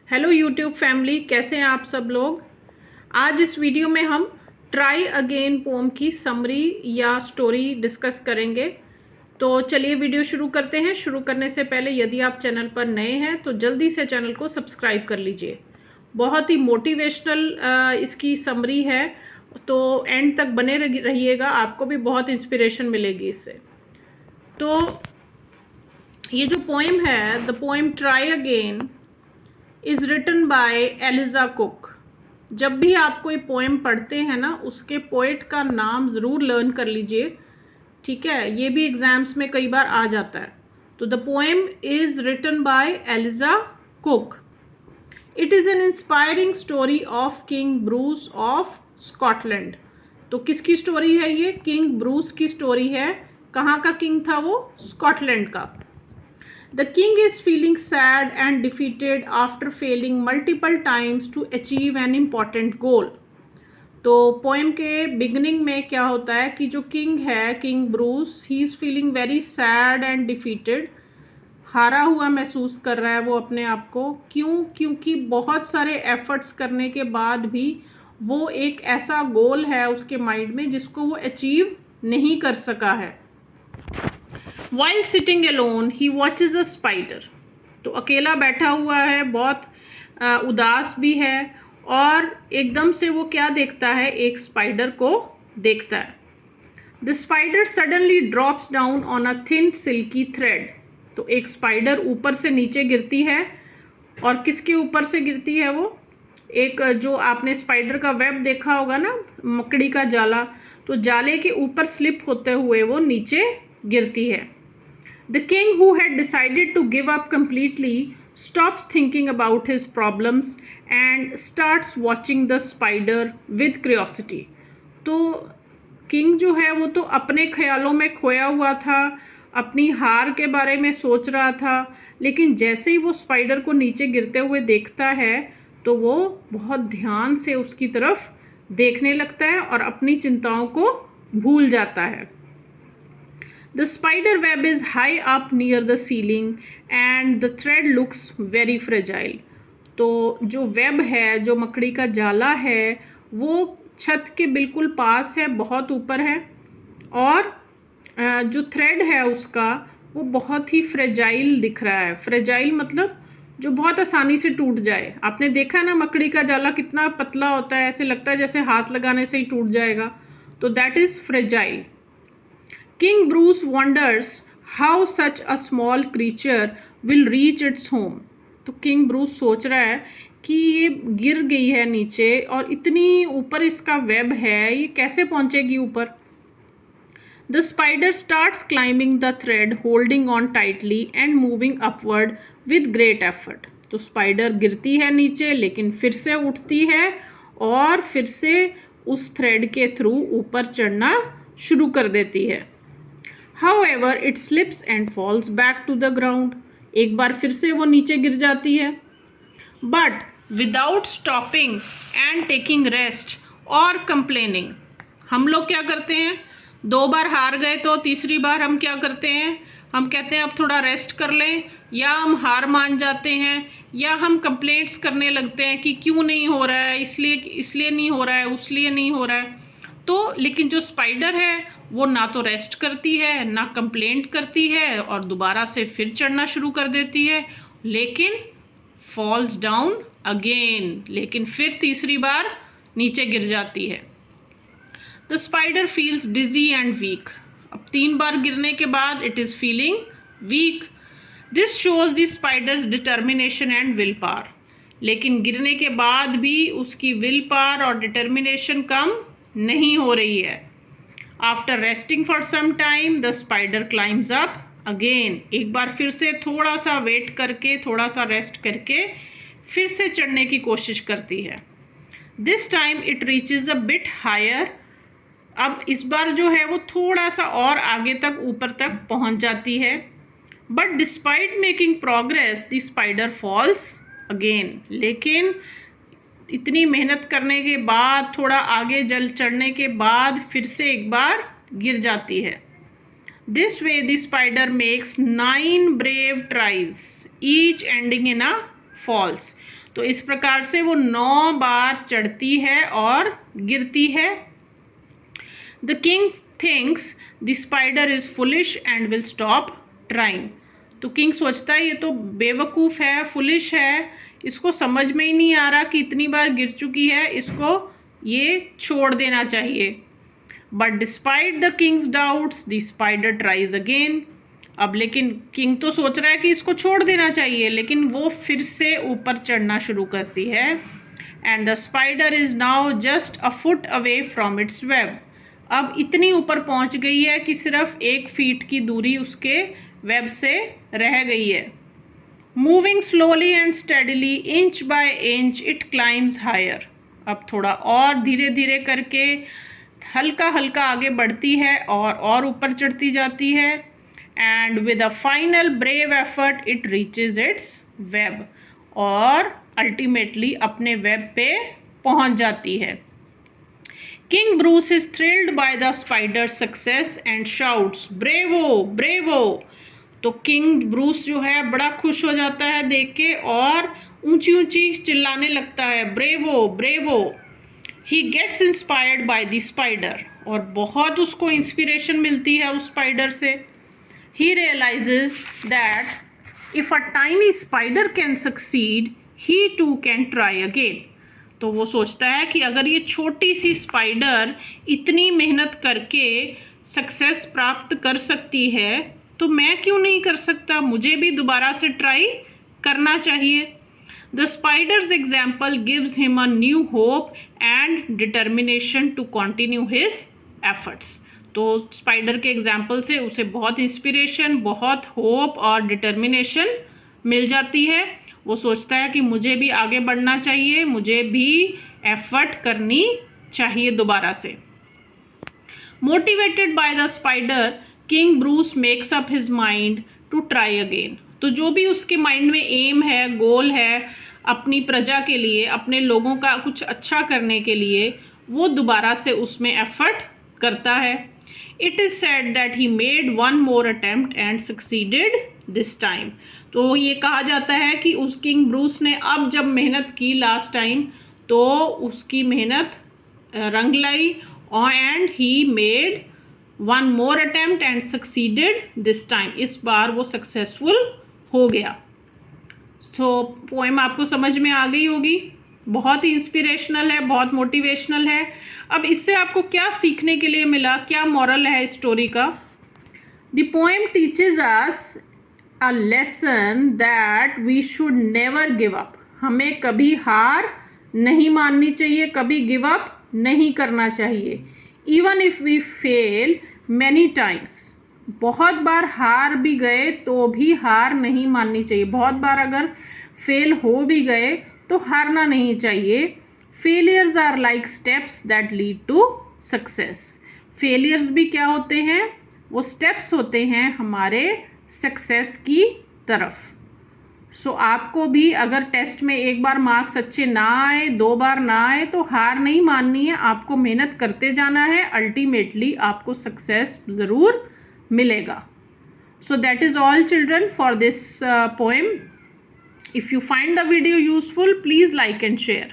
Hello YouTube family, कैसे हैं आप सब लोग। आज इस वीडियो में हम ट्राई अगेन पोम की समरी या स्टोरी डिस्कस करेंगे। तो चलिए वीडियो शुरू करते हैं। शुरू करने से पहले यदि आप चैनल पर नए हैं तो जल्दी से चैनल को सब्सक्राइब कर लीजिए। बहुत ही मोटिवेशनल इसकी समरी है, तो एंड तक बने रहिएगा, आपको भी बहुत इंस्पिरेशन मिलेगी इससे। तो ये जो पोएम है, the poem try again is written by Eliza Cook. जब भी आप कोई पोएम पढ़ते हैं ना, उसके पोएट का नाम ज़रूर लर्न कर लीजिए, ठीक है। ये भी एग्ज़ाम्स में कई बार आ जाता है। तो the poem is written by Eliza Cook. It is an inspiring story of King Bruce of Scotland. तो किसकी स्टोरी है ये? किंग ब्रूस की स्टोरी है। कहाँ का किंग था वो? स्कॉटलैंड का। The king is feeling sad and defeated after failing multiple times to achieve an important goal. तो पोएम के बिगनिंग में क्या होता है कि जो किंग है, King Bruce, he is feeling very sad and defeated. हारा हुआ महसूस कर रहा है वो अपने आप को। क्यों? क्योंकि बहुत सारे एफर्ट्स करने के बाद भी वो एक ऐसा गोल है उसके माइंड में जिसको वो अचीव नहीं कर सका है। While sitting alone, he watches a spider. तो अकेला बैठा हुआ है, बहुत उदास भी है, और एकदम से वो क्या देखता है? एक स्पाइडर को देखता है। The spider suddenly drops down on a thin silky thread. तो एक स्पाइडर ऊपर से नीचे गिरती है, और किसके ऊपर से गिरती है वो? एक जो आपने स्पाइडर का वेब देखा होगा ना, मकड़ी का जाला, तो जाले के ऊपर स्लिप होते हुए वो नीचे गिरती है। The king, who had decided to give up completely, stops thinking about his problems and starts watching the spider with curiosity. तो किंग जो है वो तो अपने ख्यालों में खोया हुआ था, अपनी हार के बारे में सोच रहा था, लेकिन जैसे ही वो स्पाइडर को नीचे गिरते हुए देखता है तो वो बहुत ध्यान से उसकी तरफ देखने लगता है और अपनी चिंताओं को भूल जाता है। The spider web is high up near the ceiling and the thread looks very fragile. तो जो वेब है, जो मकड़ी का जाला है, वो छत के बिल्कुल पास है, बहुत ऊपर है, और जो थ्रेड है उसका वो बहुत ही फ्रेजाइल दिख रहा है। फ्रेजाइल मतलब जो बहुत आसानी से टूट जाए। आपने देखा है ना मकड़ी का जाला कितना पतला होता है, ऐसे लगता है जैसे हाथ लगाने से ही टूट जाएगा। तो that is fragile. King Bruce wonders how such a small creature will reach its home. तो किंग ब्रूस सोच रहा है कि ये गिर गई है नीचे और इतनी ऊपर इसका वेब है, ये कैसे पहुंचेगी ऊपर। The spider starts climbing the thread, holding on tightly and moving upward with great effort. तो स्पाइडर गिरती है नीचे, लेकिन फिर से उठती है और फिर से उस थ्रेड के थ्रू ऊपर चढ़ना शुरू कर देती है। However, it slips and falls back to the ground. एक बार फिर से वो नीचे गिर जाती है। But without stopping and taking rest or complaining. हम लोग क्या करते हैं? 2 बार हार गए तो तीसरी बार हम क्या करते हैं? हम कहते हैं अब थोड़ा रेस्ट कर लें, या हम हार मान जाते हैं, या हम कंप्लेंट्स करने लगते हैं कि क्यों नहीं हो रहा है, इसलिए नहीं हो रहा है, उसलिए नहीं हो रहा है। तो लेकिन जो स्पाइडर है वो ना तो रेस्ट करती है, ना कंप्लेंट करती है, और दोबारा से फिर चढ़ना शुरू कर देती है, लेकिन फॉल्स डाउन अगेन, लेकिन फिर तीसरी बार नीचे गिर जाती है। The spider feels dizzy and weak. अब 3 बार गिरने के बाद it is feeling weak. This shows the spider's determination and will power. लेकिन गिरने के बाद भी उसकी विल पावर और डिटर्मिनेशन कम नहीं हो रही है। After resting for some time the spider climbs up again. एक बार फिर से थोड़ा सा वेट करके, थोड़ा सा रेस्ट करके फिर से चढ़ने की कोशिश करती है। This time it reaches a bit higher. अब इस बार जो है वो थोड़ा सा और आगे तक, ऊपर तक पहुंच जाती है। But despite making progress the spider falls again. लेकिन इतनी मेहनत करने के बाद, थोड़ा आगे जल चढ़ने के बाद फिर से एक बार गिर जाती है। This way the spider makes 9 brave tries, each ending in a falls. तो इस प्रकार से वो 9 बार चढ़ती है और गिरती है। The king thinks the spider is foolish and will stop trying. तो किंग सोचता है ये तो बेवकूफ़ है, फुलिश है, इसको समझ में ही नहीं आ रहा कि इतनी बार गिर चुकी है, इसको ये छोड़ देना चाहिए। But despite the Kings doubts the spider tries again. अब लेकिन किंग तो सोच रहा है कि इसको छोड़ देना चाहिए, लेकिन वो फिर से ऊपर चढ़ना शुरू करती है। And the spider is now just a foot away from its web. अब इतनी ऊपर पहुंच गई है कि सिर्फ 1 फीट की दूरी उसके वेब से रह गई है। Moving slowly and steadily inch by inch it climbs higher. अब थोड़ा और धीरे धीरे करके हल्का हल्का आगे बढ़ती है और ऊपर चढ़ती जाती है। And with a final brave effort it reaches its web, और अल्टीमेटली अपने वेब पे पहुंच जाती है। King Bruce is thrilled by the spider success and shouts bravo bravo. तो किंग ब्रूस जो है बड़ा खुश हो जाता है देख के और ऊंची ऊंची चिल्लाने लगता है bravo bravo. He gets inspired by the spider, और बहुत उसको इंस्पिरेशन मिलती है उस स्पाइडर से। He realises that if a tiny spider can succeed he too can try again. तो वो सोचता है कि अगर ये छोटी सी स्पाइडर इतनी मेहनत करके सक्सेस प्राप्त कर सकती है तो मैं क्यों नहीं कर सकता, मुझे भी दोबारा से ट्राई करना चाहिए। The spider's example gives him a new hope and determination to continue his efforts. तो स्पाइडर के एग्जाम्पल से उसे बहुत इंस्पिरेशन, बहुत होप और डिटर्मिनेशन मिल जाती है। वो सोचता है कि मुझे भी आगे बढ़ना चाहिए, मुझे भी एफर्ट करनी चाहिए दोबारा से। Motivated by the spider King Bruce makes up his mind to try again. तो जो भी उसके माइंड में एम है, गोल है, अपनी प्रजा के लिए, अपने लोगों का कुछ अच्छा करने के लिए, वो दोबारा से उसमें एफर्ट करता है। It is said that he made 1 more attempt and succeeded this time. तो ये कहा जाता है कि उस किंग ब्रूस ने अब जब मेहनत की लास्ट टाइम तो उसकी मेहनत रंग लाई, and he made 1 more attempt and succeeded this time. इस बार वो सक्सेसफुल हो गया। तो पोएम आपको समझ में आ गई होगी, बहुत ही इंस्पिरेशनल है, बहुत मोटिवेशनल है। अब इससे आपको क्या सीखने के लिए मिला, क्या मॉरल है इस स्टोरी का? The poem teaches us a lesson that we should never give up. हमें कभी हार नहीं माननी चाहिए, कभी गिव अप नहीं करना चाहिए। Even if we fail many times, बहुत बार हार भी गए तो भी हार नहीं माननी चाहिए। बहुत बार अगर फेल हो भी गए तो हारना नहीं चाहिए। Failures are like steps that lead to success. Failures भी क्या होते हैं? वो स्टेप्स होते हैं हमारे सक्सेस की तरफ। सो आपको भी अगर टेस्ट में 1 बार मार्क्स अच्छे ना आए, 2 बार ना आए, तो हार नहीं माननी है, आपको मेहनत करते जाना है। अल्टीमेटली आपको सक्सेस ज़रूर मिलेगा। So that is all children for this poem. If you find the video useful, please like and share.